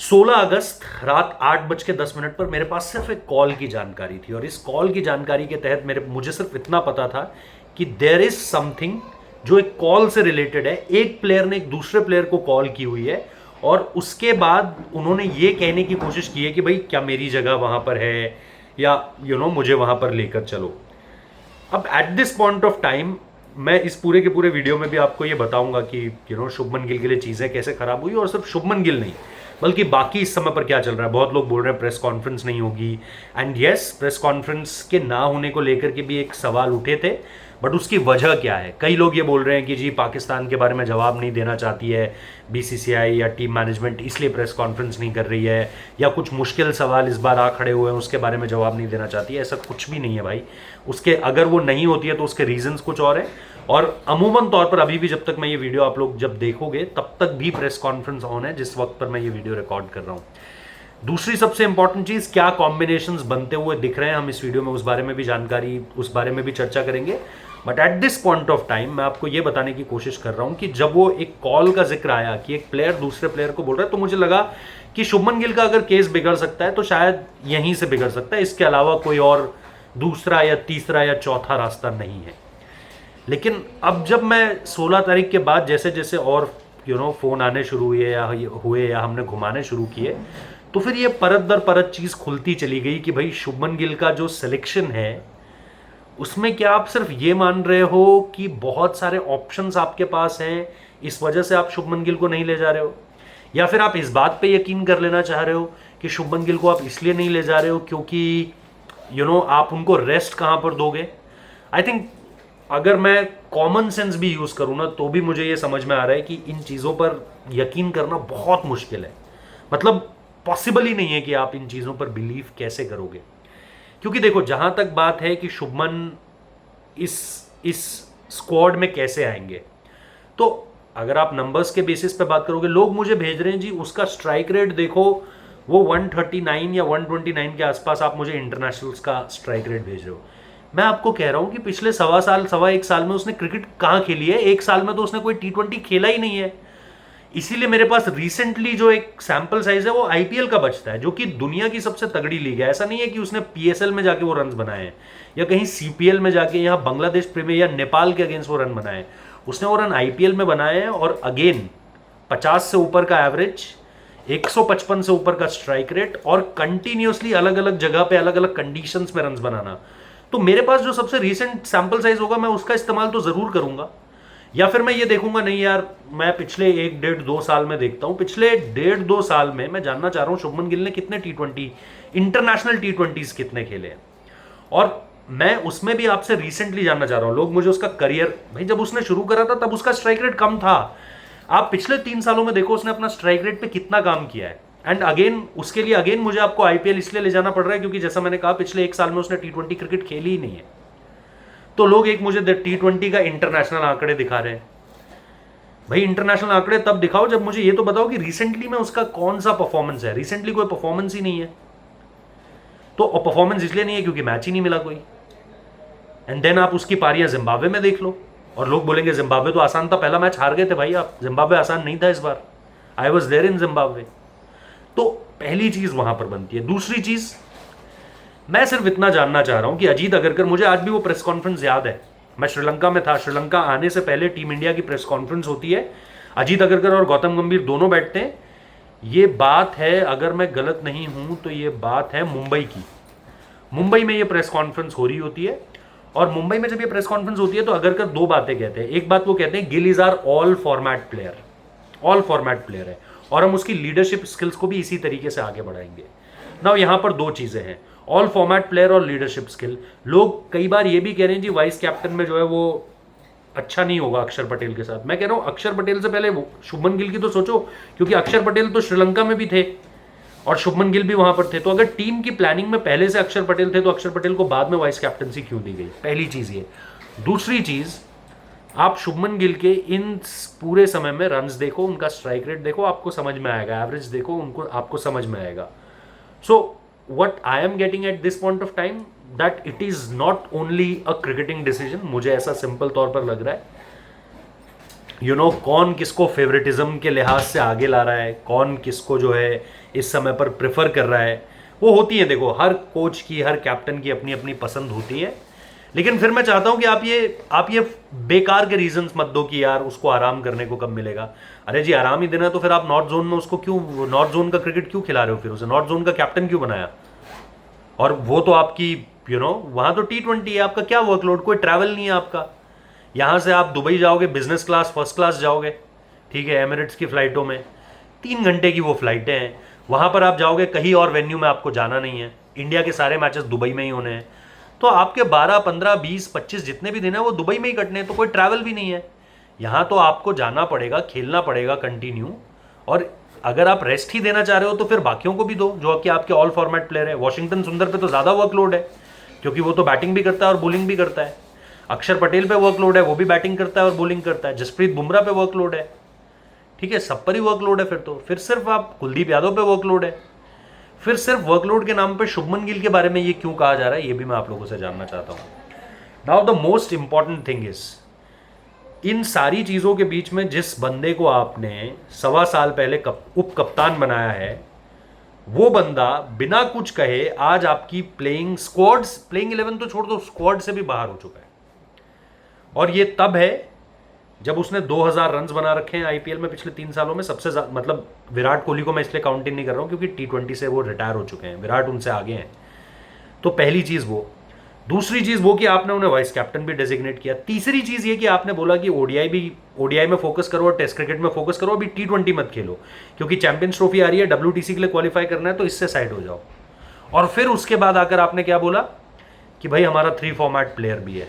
16 अगस्त रात 8:10 पर मेरे पास सिर्फ एक कॉल की जानकारी थी, और इस कॉल की जानकारी के तहत मुझे सिर्फ इतना पता था कि देयर इज समथिंग जो एक कॉल से रिलेटेड है। एक प्लेयर ने एक दूसरे प्लेयर को कॉल की हुई है, और उसके बाद उन्होंने ये कहने की कोशिश की है कि भाई क्या मेरी जगह वहां पर है, या मुझे वहां पर लेकर चलो। अब at this point of time मैं इस पूरे के पूरे वीडियो में भी आपको ये बताऊंगा कि शुभमन गिल के लिए चीज़ें कैसे खराब हुई, और सिर्फ शुभमन गिल नहीं बल्कि बाकी इस समय पर क्या चल रहा है। बहुत लोग बोल रहे हैं प्रेस कॉन्फ्रेंस नहीं होगी, एंड यस, प्रेस कॉन्फ्रेंस के ना होने को लेकर के भी एक सवाल उठे थे, बट उसकी वजह क्या है। कई लोग ये बोल रहे हैं कि जी पाकिस्तान के बारे में जवाब नहीं देना चाहती है बीसीसीआई या टीम मैनेजमेंट, इसलिए प्रेस कॉन्फ्रेंस नहीं कर रही है, या कुछ मुश्किल सवाल इस बार आ खड़े हुए हैं उसके बारे में जवाब नहीं देना चाहती है। ऐसा कुछ भी नहीं है भाई। उसके अगर वो नहीं होती है तो उसके रीजंस कुछ और है, और अमूमन तौर पर अभी भी जब तक मैं ये वीडियो आप लोग जब देखोगे तब तक भी प्रेस कॉन्फ्रेंस ऑन है जिस वक्त पर मैं ये वीडियो रिकॉर्ड कर रहा हूँ। दूसरी सबसे इंपॉर्टेंट चीज, क्या कॉम्बिनेशंस बनते हुए दिख रहे हैं हम इस वीडियो में, उस बारे में भी जानकारी, उस बारे में भी चर्चा करेंगे। But at this point of time मैं आपको ये बताने की कोशिश कर रहा हूं कि जब वो एक कॉल का जिक्र आया कि एक प्लेयर दूसरे प्लेयर को बोल रहा है, तो मुझे लगा कि शुभमन गिल का अगर केस बिगड़ सकता है तो शायद यहीं से बिगड़ सकता है, इसके अलावा कोई और दूसरा या तीसरा या चौथा रास्ता नहीं है। लेकिन अब जब मैं 16 तारीख के बाद जैसे जैसे और फोन आने शुरू हुए या हमने घुमाने शुरू किए, तो फिर ये परत दर परत चीज खुलती चली गई कि भाई शुभमन गिल का जो सिलेक्शन है उसमें क्या आप सिर्फ ये मान रहे हो कि बहुत सारे ऑप्शंस आपके पास हैं, इस वजह से आप शुभमन गिल को नहीं ले जा रहे हो, या फिर आप इस बात पे यकीन कर लेना चाह रहे हो कि शुभमन गिल को आप इसलिए नहीं ले जा रहे हो क्योंकि आप उनको रेस्ट कहां पर दोगे। आई थिंक अगर मैं कॉमन सेंस भी यूज करूं ना तो भी मुझे ये समझ में आ रहा है कि इन चीजों पर यकीन करना बहुत मुश्किल है। मतलब पॉसिबल ही नहीं है कि आप इन चीजों पर बिलीव कैसे करोगे, क्योंकि देखो जहां तक बात है कि शुभमन इस स्क्वाड में कैसे आएंगे, तो अगर आप नंबर्स के बेसिस पे बात करोगे, लोग मुझे भेज रहे हैं जी उसका स्ट्राइक रेट देखो, वो 139 या 129 के आसपास आप मुझे इंटरनेशनल्स का स्ट्राइक रेट भेज रहे हो। मैं आपको कह रहा हूं कि पिछले सवा एक साल में उसने क्रिकेट कहां खेली है। एक साल में तो उसने कोई T20 खेला ही नहीं है। इसीलिए मेरे पास रिसेंटली जो एक सैंपल साइज है वो आईपीएल का बचता है, जो कि दुनिया की सबसे तगड़ी लीग है। ऐसा नहीं है कि उसने पीएसएल में जाके वो रन बनाए हैं, या कहीं सीपीएल में जाके यहाँ बांग्लादेश प्रीमियर या नेपाल के अगेंस्ट वो रन बनाए हैं। उसने वो रन आईपीएल में बनाए हैं, और अगेन 50 से ऊपर का एवरेज, 155 से ऊपर का स्ट्राइक रेट, और कंटिन्यूसली अलग अलग जगह पे अलग अलग कंडीशंस में रन बनाना। तो मेरे पास जो सबसे रिसेंट सैंपल साइज होगा मैं उसका इस्तेमाल तो जरूर करूंगा, या फिर मैं ये देखूंगा नहीं यार मैं पिछले 1-1.5-2 साल में देखता हूं। पिछले 1.5-2 साल में मैं जानना चाह रहा हूं शुभमन गिल ने कितने T20 इंटरनेशनल T20s कितने खेले हैं, और मैं उसमें भी आपसे रिसेंटली जानना चाह रहा हूं। लोग मुझे उसका करियर, भाई जब उसने शुरू करा था तब उसका स्ट्राइक रेट कम था। आप पिछले 3 सालों में देखो उसने अपना स्ट्राइक रेट पे कितना काम किया है। एंड अगेन उसके लिए अगेन मुझे आपको आईपीएल इसलिए ले जाना पड़ रहा है क्योंकि जैसा मैंने कहा पिछले 1 साल में उसने T20 क्रिकेट खेली ही नहीं है। तो लोग एक मुझे T20 का इंटरनेशनल आंकड़े दिखा रहे हैं। भाई इंटरनेशनल आंकड़े तब दिखाओ जब मुझे ये तो बताओ कि रिसेंटली में उसका कौन सा परफॉर्मेंस है। रिसेंटली कोई परफॉर्मेंस ही नहीं है, तो परफॉर्मेंस इसलिए नहीं है क्योंकि मैच ही नहीं मिला कोई। एंड देन आप उसकी पारियां जिम्बाब्वे में देख लो, और लोग बोलेंगे जिम्बाब्वे तो आसान था, पहला मैच हार गए थे भाई आप, जिम्बाब्वे आसान नहीं था इस बार। I was there in Zimbabwe. तो पहली चीज वहां पर बनती है। दूसरी चीज, मैं सिर्फ इतना जानना चाह रहा हूं कि अजीत अगरकर, मुझे आज भी वो प्रेस कॉन्फ्रेंस याद है, मैं श्रीलंका में था, श्रीलंका आने से पहले टीम इंडिया की प्रेस कॉन्फ्रेंस होती है, अजीत अगरकर और गौतम गंभीर दोनों बैठते हैं। ये बात है, अगर मैं गलत नहीं हूं तो ये बात है मुंबई की। मुंबई में ये प्रेस कॉन्फ्रेंस हो रही होती है, और मुंबई में जब ये प्रेस कॉन्फ्रेंस होती है तो अगरकर 2 बातें कहते हैं। एक बात वो कहते हैं Gill is our all format player, all format player है, और हम उसकी लीडरशिप स्किल्स को भी इसी तरीके से आगे बढ़ाएंगे। नाउ यहां पर 2 चीजें हैं, ऑल फॉर्मेट प्लेयर और लीडरशिप स्किल। लोग कई बार ये भी कह रहे हैं जी वाइस कैप्टन में जो है वो अच्छा नहीं होगा अक्षर पटेल के साथ। मैं कह रहा हूं अक्षर पटेल से पहले शुभमन गिल की तो सोचो, क्योंकि अक्षर पटेल तो श्रीलंका में भी थे और शुभमन गिल भी वहां पर थे। तो अगर टीम की प्लानिंग में पहले से अक्षर पटेल थे तो अक्षर पटेल को बाद में वाइस कैप्टनसी क्यों दी गई? पहली चीज ये। दूसरी चीज, आप शुभमन गिल के इन पूरे समय में रन्स देखो, उनका स्ट्राइक रेट देखो, आपको समझ में आएगा, एवरेज देखो उनको, आपको समझ में आएगा। सो what I am getting at this point of time that it is not only a cricketing decision, मुझे ऐसा सिंपल तौर पर लग रहा है। कौन किसको फेवरेटिज्म के लिहाज से आगे ला रहा है, कौन किसको जो है इस समय पर प्रेफर कर रहा है, वो होती है। देखो, हर कोच की, हर कैप्टन की अपनी अपनी पसंद होती है। लेकिन फिर मैं चाहता हूं कि आप ये बेकार के रीजंस मत दो कि यार उसको आराम करने को कब मिलेगा। अरे जी, आराम ही देना है तो फिर आप नॉर्थ जोन में उसको क्यों, नॉर्थ जोन का क्रिकेट क्यों खिला रहे हो, फिर उसे नॉर्थ जोन का कैप्टन क्यों बनाया। और वो तो आपकी वहां तो T20 है, आपका क्या वर्कलोड, कोई ट्रैवल नहीं है आपका। यहां से आप दुबई जाओगे बिजनेस क्लास, फर्स्ट क्लास जाओगे, ठीक है, एमिरेट्स की फ्लाइटों में 3 घंटे की वो फ्लाइटें हैं। वहां पर आप जाओगे, कहीं और वेन्यू में आपको जाना नहीं है, इंडिया के सारे मैचेस दुबई में ही होने हैं। तो आपके 12, 15, 20, 25 जितने भी दिन है वो दुबई में ही कटने हैं, तो कोई ट्रैवल भी नहीं है। यहाँ तो आपको जाना पड़ेगा, खेलना पड़ेगा कंटिन्यू। और अगर आप रेस्ट ही देना चाह रहे हो तो फिर बाकियों को भी दो जो कि आपके ऑल फॉर्मेट प्लेयर है। वॉशिंगटन सुंदर पे तो ज़्यादा वर्कलोड है, क्योंकि वो तो बैटिंग भी करता है और बॉलिंग भी करता है। अक्षर पटेल पे वर्कलोड है, वो भी बैटिंग करता है और बॉलिंग करता है। जसप्रीत बुमराह पे वर्कलोड है, ठीक है, सब पर ही वर्कलोड है। फिर सिर्फ आप कुलदीप यादव पे वर्कलोड है। फिर सिर्फ वर्कलोड के नाम पे शुभमन गिल के बारे में ये क्यों कहा जा रहा है, ये भी मैं आप लोगों से जानना चाहता हूँ। Now the most important thing is, इन सारी चीज़ों के बीच में जिस बंदे को आपने 1.25 साल पहले उप कप्तान बनाया है, वो बंदा बिना कुछ कहे आज आपकी प्लेइंग 11 तो छोड़ दो, स्क्वाड से भी बाहर हो चुका है। और ये तब है जब उसने 2000 रन बना रखे हैं आईपीएल में पिछले 3 सालों में। सबसे मतलब विराट कोहली को मैं इसलिए काउंट इन नहीं कर रहा हूँ क्योंकि T20 से वो रिटायर हो चुके हैं, विराट उनसे आगे हैं। तो पहली चीज़ वो। दूसरी चीज़ वो कि आपने उन्हें वाइस कैप्टन भी डेजिग्नेट किया। तीसरी चीज़ ये कि आपने बोला कि ओडीआई में फोकस करो और टेस्ट क्रिकेट में फोकस करो, अभी T20 मत खेलो, क्योंकि चैंपियंस ट्रॉफी आ रही है, WTC के लिए क्वालिफाई करना है, तो इससे साइड हो जाओ। और फिर उसके बाद आकर आपने क्या बोला कि भाई हमारा 3 फॉर्मेट प्लेयर भी है।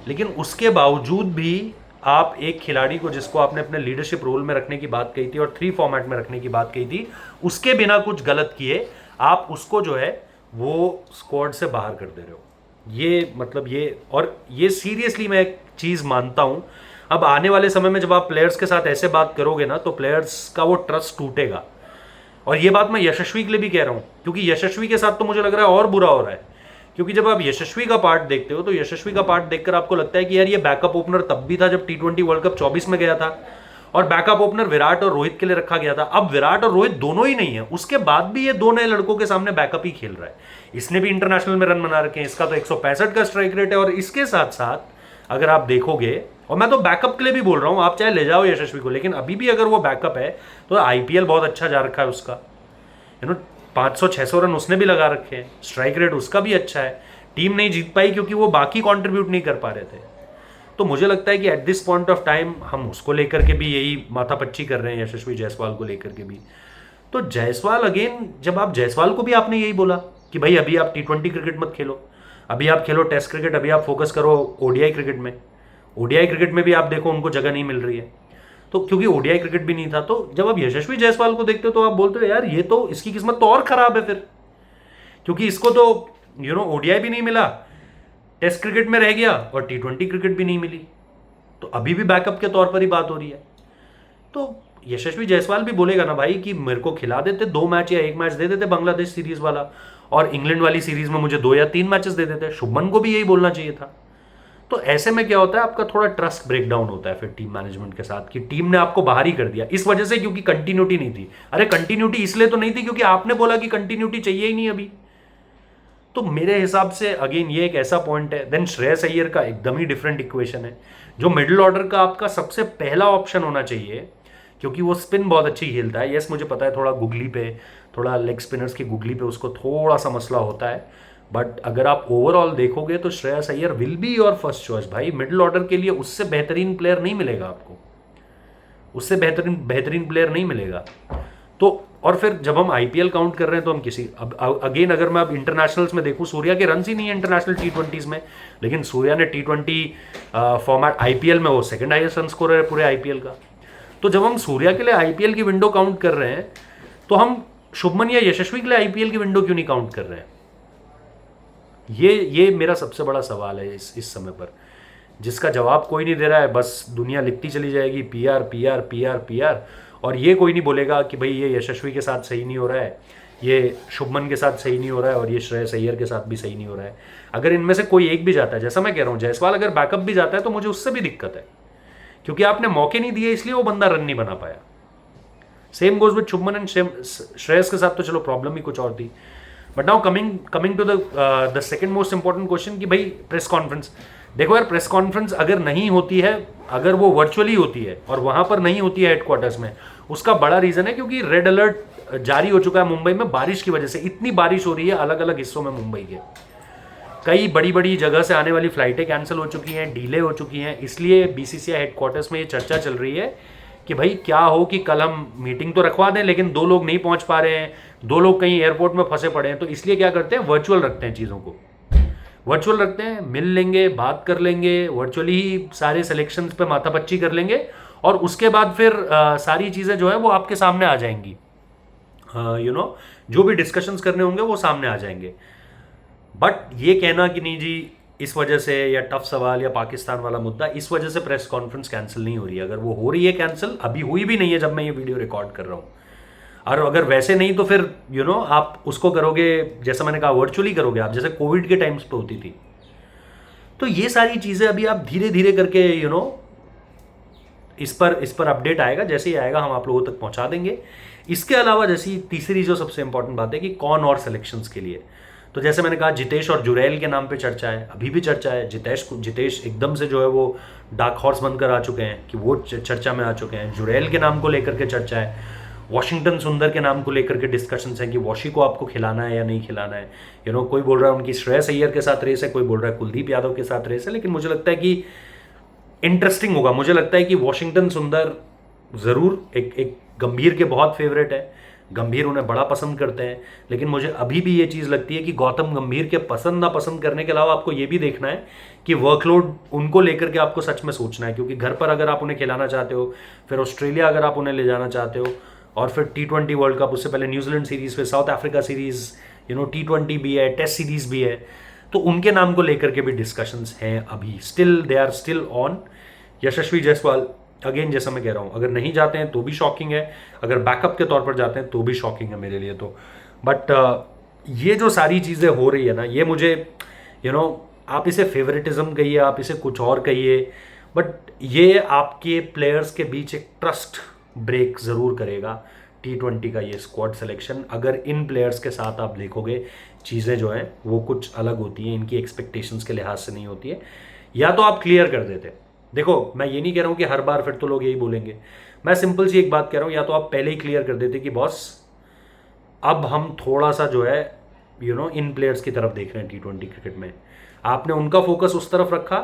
लेकिन उसके बावजूद भी आप एक खिलाड़ी को, जिसको आपने अपने लीडरशिप रोल में रखने की बात कही थी और 3 फॉर्मेट में रखने की बात कही थी, उसके बिना कुछ गलत किए आप उसको जो है वो स्क्वाड से बाहर कर दे रहे हो। ये मतलब ये सीरियसली मैं एक चीज़ मानता हूं। अब आने वाले समय में जब आप प्लेयर्स के साथ ऐसे बात करोगे ना, तो प्लेयर्स का वो ट्रस्ट टूटेगा। और ये बात मैं यशस्वी के लिए भी कह रहा हूं, क्योंकि यशस्वी के साथ तो मुझे लग रहा है और बुरा हो रहा है। क्योंकि जब आप यशस्वी का पार्ट देखते हो तो यशस्वी का पार्ट देखकर आपको लगता है कि यार ये बैकअप ओपनर तब भी था जब T20 वर्ल्ड कप 24 में गया था, और बैकअप ओपनर विराट और रोहित के लिए रखा गया था। अब विराट और रोहित दोनों ही नहीं है, उसके बाद भी ये 2 नए लड़कों के सामने बैकअप ही खेल रहा है। इसने भी इंटरनेशनल में रन बना रखे हैं, इसका तो 165 का स्ट्राइक रेट है। और इसके साथ साथ अगर आप देखोगे, और मैं तो बैकअप के लिए भी बोल रहा हूं, आप चाहे ले जाओ यशस्वी को, लेकिन अभी भी अगर वो बैकअप है तो आईपीएल बहुत अच्छा जा रखा है उसका, 500-600 रन उसने भी लगा रखे हैं, स्ट्राइक रेट उसका भी अच्छा है। टीम नहीं जीत पाई क्योंकि वो बाकी कंट्रीब्यूट नहीं कर पा रहे थे। तो मुझे लगता है कि at this point of time हम उसको लेकर के भी यही माथापच्ची कर रहे हैं, यशस्वी जायसवाल को लेकर के भी। तो जायसवाल अगेन, जब आप जायसवाल को भी आपने यही बोला कि भाई अभी आप T20 क्रिकेट मत खेलो, अभी आप खेलो टेस्ट क्रिकेट, अभी आप फोकस करो ओडीआई क्रिकेट में। ओडीआई क्रिकेट में भी आप देखो उनको जगह नहीं मिल रही है, तो क्योंकि ओडीआई क्रिकेट भी नहीं था। तो जब आप यशस्वी जायसवाल को देखते हो तो आप बोलते हो यार ये तो, इसकी किस्मत तो और खराब है फिर, क्योंकि इसको तो ओडीआई भी नहीं मिला, टेस्ट क्रिकेट में रह गया, और T20 क्रिकेट भी नहीं मिली, तो अभी भी बैकअप के तौर पर ही बात हो रही है। तो यशस्वी जायसवाल भी बोलेगा ना भाई कि मेरे को खिला देते 2 मैच या 1 मैच दे देते बांग्लादेश सीरीज वाला, और इंग्लैंड वाली सीरीज में मुझे 2 या 3 मैचेस दे देते। शुभमन को भी यही बोलना चाहिए था। तो ऐसे में क्या होता है, आपका थोड़ा ट्रस्ट ब्रेक डाउन होता है फिर टीम मैनेजमेंट के साथ, कि टीम ने आपको बाहर ही कर दिया इस वजह से, क्योंकि कंटिन्यूटी नहीं थी। अरे कंटिन्यूटी इसलिए तो नहीं थी क्योंकि आपने बोला कि कंटिन्यूटी चाहिए ही नहीं अभी। तो मेरे हिसाब से अगेन ये एक ऐसा पॉइंट है। देन श्रेयस अय्यर का एकदम ही डिफरेंट इक्वेशन है, जो मिडिल ऑर्डर का आपका सबसे पहला ऑप्शन होना चाहिए, क्योंकि वो स्पिन बहुत अच्छी खेलता है। यस, मुझे पता है थोड़ा गुगली पे, थोड़ा लेग स्पिनर्स की गुगली पे उसको थोड़ा सा मसला होता है, बट अगर आप ओवरऑल देखोगे तो Shreyas Iyer will be your first choice भाई। मिडिल ऑर्डर के लिए उससे बेहतरीन प्लेयर नहीं मिलेगा आपको, उससे बेहतरीन प्लेयर नहीं मिलेगा। तो और फिर जब हम आईपीएल काउंट कर रहे हैं तो हम अब अगेन अगर मैं अब इंटरनेशनल्स में देखूं, सूर्या के रन ही नहीं है इंटरनेशनल T20s में, लेकिन सूर्या ने T20 फॉर्मेट आईपीएल में वो सेकंड हाईएस्ट रन स्कोरर है पूरे आईपीएल का। तो जब हम सूर्या के लिए आईपीएल की विंडो काउंट कर रहे हैं, तो हम शुभमन या यशस्वी के लिए आईपीएल की विंडो क्यों नहीं काउंट कर रहे हैं? ये मेरा सबसे बड़ा सवाल है इस समय पर, जिसका जवाब कोई नहीं दे रहा है। बस दुनिया लिखती चली जाएगी पीआर पीआर पीआर पीआर, और ये कोई नहीं बोलेगा कि भाई ये यशस्वी के साथ सही नहीं हो रहा है, ये शुभमन के साथ सही नहीं हो रहा है, और ये श्रेयस अय्यर के साथ भी सही नहीं हो रहा है। अगर इनमें से कोई एक भी जाता है, जैसा मैं कह रहा हूँ जायसवाल अगर बैकअप भी जाता है, तो मुझे उससे भी दिक्कत है, क्योंकि आपने मौके नहीं दिए इसलिए वो बंदा रन नहीं बना पाया। Same goes with Shubman and Shreyas के साथ तो चलो प्रॉब्लम ही कुछ और थी। But now coming to the second most important question कि भाई प्रेस कॉन्फ्रेंस, देखो यार प्रेस कॉन्फ्रेंस अगर नहीं होती है, अगर वो वर्चुअली होती है और वहां पर नहीं होती है हेडक्वार्टर्स में, उसका बड़ा रीजन है क्योंकि रेड अलर्ट जारी हो चुका है मुंबई में बारिश की वजह से। इतनी बारिश हो रही है अलग अलग हिस्सों में मुंबई के, कई बड़ी बड़ी जगह से आने वाली फ्लाइटें कैंसिल हो चुकी हैं, डिले हो चुकी हैं। इसलिए बीसीसीआई हेडक्वार्टर्स में ये चर्चा चल रही है कि भाई क्या हो कि कल हम मीटिंग तो रखवा दें लेकिन 2 लोग नहीं पहुंच पा रहे हैं, 2 लोग कहीं एयरपोर्ट में फंसे पड़े हैं, तो इसलिए क्या करते हैं वर्चुअल रखते हैं चीज़ों को, वर्चुअल रखते हैं, मिल लेंगे, बात कर लेंगे, वर्चुअली ही सारे सिलेक्शंस पे माथापच्ची कर लेंगे और उसके बाद फिर सारी चीज़ें जो है वो आपके सामने आ जाएंगी। जो भी डिस्कशंस करने होंगे वो सामने आ जाएंगे। बट ये कहना कि नहीं जी इस वजह से, या टफ सवाल या पाकिस्तान वाला मुद्दा, इस वजह से प्रेस कॉन्फ्रेंस कैंसिल नहीं हो रही है। अगर वो हो रही है कैंसिल, अभी हुई भी नहीं है जब मैं ये वीडियो रिकॉर्ड कर रहा हूँ, और अगर वैसे नहीं तो फिर आप उसको करोगे जैसा मैंने कहा वर्चुअली करोगे आप, जैसे कोविड के टाइम्स पे होती थी। तो ये सारी चीज़ें अभी आप धीरे धीरे करके इस पर अपडेट आएगा, जैसे ही आएगा हम आप लोगों तक पहुंचा देंगे। इसके अलावा जैसी तीसरी जो सबसे इंपॉर्टेंट बात है कि कौन और सिलेक्शंस के लिए, तो जैसे मैंने कहा जितेश और जुरैल के नाम पे चर्चा है, अभी भी चर्चा है। जितेश एकदम से जो है वो डार्क हॉर्स बनकर आ चुके हैं कि वो चर्चा में आ चुके हैं। जुरैल के नाम को लेकर के चर्चा है, वॉशिंगटन सुंदर के नाम को लेकर के डिस्कशंस हैं कि वॉशी को आपको खिलाना है या नहीं खिलाना है। कोई बोल रहा है उनकी श्रेयस अय्यर के साथ रेस है, कोई बोल रहा है कुलदीप यादव के साथ रेस है। लेकिन मुझे लगता है कि इंटरेस्टिंग होगा, मुझे लगता है कि वॉशिंगटन सुंदर ज़रूर एक गंभीर के बहुत फेवरेट है, गंभीर उन्हें बड़ा पसंद करते हैं। लेकिन मुझे अभी भी ये चीज़ लगती है कि गौतम गंभीर के पसंद ना पसंद करने के अलावा आपको ये भी देखना है कि वर्कलोड उनको लेकर के आपको सच में सोचना है, क्योंकि घर पर अगर आप उन्हें खिलाना चाहते हो, फिर ऑस्ट्रेलिया अगर आप उन्हें ले जाना चाहते हो, और फिर T20 वर्ल्ड कप, उससे पहले न्यूजीलैंड सीरीज़, फिर साउथ अफ्रीका सीरीज़, T20 भी है, टेस्ट सीरीज़ भी है, तो उनके नाम को लेकर के भी डिस्कशंस हैं अभी, still they are still on. Yashasvi Jaiswal again जैसा मैं कह रहा हूँ, अगर नहीं जाते हैं तो भी शॉकिंग है, अगर बैकअप के तौर पर जाते हैं तो भी शॉकिंग है मेरे लिए तो। बट ये जो सारी चीज़ें हो रही है ना, ये मुझे आप इसे फेवरेटिज्म कहिए, आप इसे कुछ और कहिए, बट ये आपके प्लेयर्स के बीच एक ट्रस्ट ब्रेक ज़रूर करेगा। T20 का ये स्क्वाड सिलेक्शन, अगर इन प्लेयर्स के साथ आप देखोगे चीज़ें जो हैं वो कुछ अलग होती हैं, इनकी एक्सपेक्टेशंस के लिहाज से नहीं होती है। या तो आप क्लियर कर देते, देखो मैं ये नहीं कह रहा हूँ कि हर बार फिर तो लोग यही बोलेंगे, मैं सिंपल सी एक बात कह रहा हूँ, या तो आप पहले ही क्लियर कर देते कि बॉस अब हम थोड़ा सा जो है इन प्लेयर्स की तरफ देख रहे हैं T20 क्रिकेट में। आपने उनका फोकस उस तरफ रखा,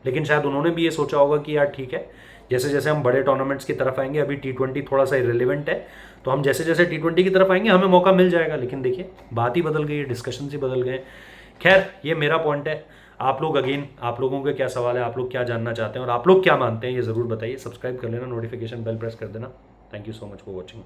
लेकिन शायद उन्होंने भी ये सोचा होगा कि यार ठीक है, जैसे जैसे हम बड़े टूर्नामेंट्स की तरफ आएंगे, अभी T20 थोड़ा सा इरेलीवेंट है, तो हम जैसे जैसे T20 की तरफ आएंगे हमें मौका मिल जाएगा। लेकिन देखिए बात ही बदल गई है, डिस्कशन ही बदल गए। खैर ये मेरा पॉइंट है, आप लोग अगेन, आप लोगों के क्या सवाल है, आप लोग क्या जानना चाहते हैं और आप लोग क्या मानते हैं, ये ज़रूर बताइए। सब्सक्राइब कर लेना, नोटिफिकेशन बेल प्रेस कर देना। Thank you so much for watching.